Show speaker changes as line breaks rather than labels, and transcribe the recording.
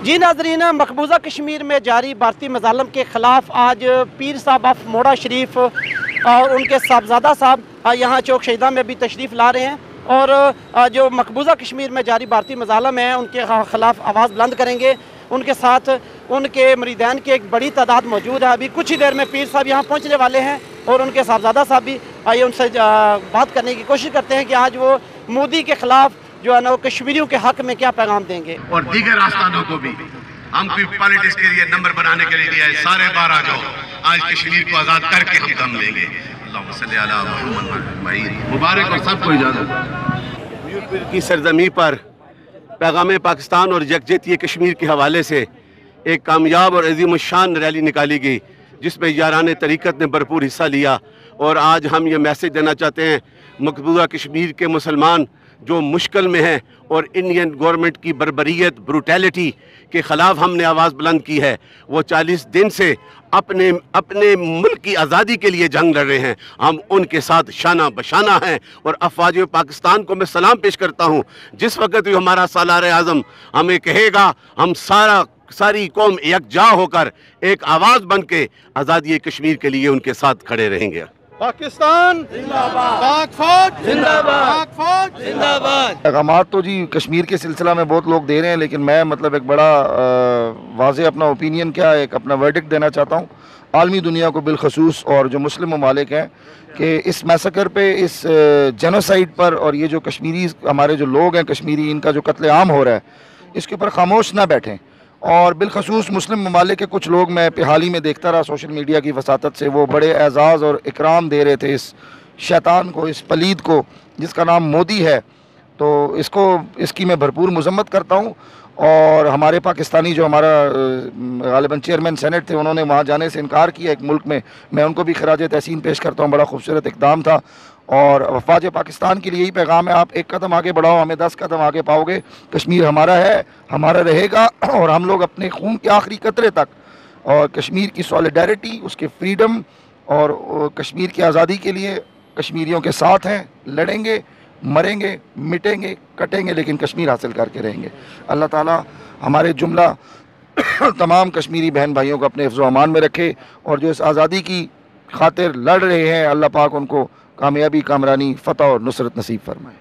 जी नाज़रीन, मकबूजा कश्मीर में जारी भारतीय मज़ालम के ख़िलाफ़ आज पीर साहब ऑफ मोड़ा शरीफ और उनके साहबजादा साहब यहाँ चौक शहीदा में भी तशरीफ़ ला रहे हैं और जो मकबूजा कश्मीर में जारी भारतीय मज़ालम हैं उनके ख़िलाफ़ आवाज़ बुलंद करेंगे। उनके साथ उनके मुरीदान की एक बड़ी तादाद मौजूद है। अभी कुछ ही देर में पीर साहब यहाँ पहुँचने वाले हैं और उनके साहबजादा साहब भी आइए उनसे बात करने की कोशिश करते हैं कि आज वो मोदी के ख़िलाफ़ जो है ना वो कश्मीरियों के हक़ में क्या पैगाम देंगे।
और दीगर आस्थानों को भी हम कोई पॉलिटिक्स के लिए नंबर बनाने के लिए दिया है, सारे 12 जाओ, आज कश्मीर को आज़ाद करके हम दम लेंगे। मुबारक और सबको इजाज़त। की सरजमी पर पैगाम पाकिस्तान और यकजहती कश्मीर के हवाले से एक कामयाब और अजीम शान रैली निकाली गई जिसमें यारान तरीक़त ने भरपूर हिस्सा लिया। और आज हम ये मैसेज देना चाहते हैं मकबूजा कश्मीर के मुसलमान जो मुश्किल में हैं और इंडियन गवर्नमेंट की बर्बरियत ब्रूटैलिटी के ख़िलाफ़ हमने आवाज़ बुलंद की है। वो 40 दिन से अपने मुल्क की आज़ादी के लिए जंग लड़ रहे हैं। हम उनके साथ शाना बशाना हैं और अफ़वाज पाकिस्तान को मैं सलाम पेश करता हूँ। जिस वक्त भी हमारा सालार आज़म हमें कहेगा, हम सारी कौम यकजा होकर एक आवाज़ बन के आज़ादी कश्मीर के लिए उनके साथ खड़े रहेंगे।
पाकिस्तान जिंदाबाद, पाक फौज जिंदाबाद, पाक फौज जिंदाबाद। पैगामात तो जी कश्मीर के सिलसिला में बहुत लोग दे रहे हैं, लेकिन मैं मतलब एक बड़ा वाज़े अपना ओपिनियन क्या एक अपना वर्डिक्ट देना चाहता हूँ आलमी दुनिया को बिलखसूस और जो मुस्लिम ममालिक हैं कि इस मैसेकर पे, इस जेनोसाइड पर और ये जो कश्मीरी हमारे जो लोग हैं कश्मीरी, इनका जो कत्ले आम हो रहा है इसके ऊपर खामोश ना बैठें। और बिलखसूस मुस्लिम ममालिक के कुछ लोग, मैं हाल ही में देखता रहा सोशल मीडिया की वसातत से, वो बड़े एजाज़ और इकराम दे रहे थे इस शैतान को, इस पलीद को जिसका नाम मोदी है। तो इसकी मैं भरपूर मजम्मत करता हूँ। और हमारे पाकिस्तानी जो हमारा गालिबन चेयरमैन सेनेट थे, उन्होंने वहाँ जाने से इनकार किया एक मुल्क में, मैं उनको भी खराज तहसीन पेश करता हूँ। बड़ा खूबसूरत इक़दाम था। और अफ़वाज पाकिस्तान के लिए यही पैगाम है, आप एक कदम आगे बढ़ाओ, हमें 10 कदम आगे पाओगे। कश्मीर हमारा है, हमारा रहेगा और हम लोग अपने खून के आखिरी कतरे तक और कश्मीर की सॉलिडारिटी, उसके फ्रीडम और कश्मीर की आज़ादी के लिए कश्मीरियों के साथ हैं। लड़ेंगे, मरेंगे, मिटेंगे, कटेंगे, लेकिन कश्मीर हासिल करके रहेंगे। अल्लाह ताला हमारे जुमला तमाम कश्मीरी बहन भाइयों को अपने हिफ्ज़ व अमान में रखे और जो इस आज़ादी की खातिर लड़ रहे हैं, अल्लाह पाक उनको कामयाबी, कामरानी, फ़तह और नुसरत नसीब फरमाए।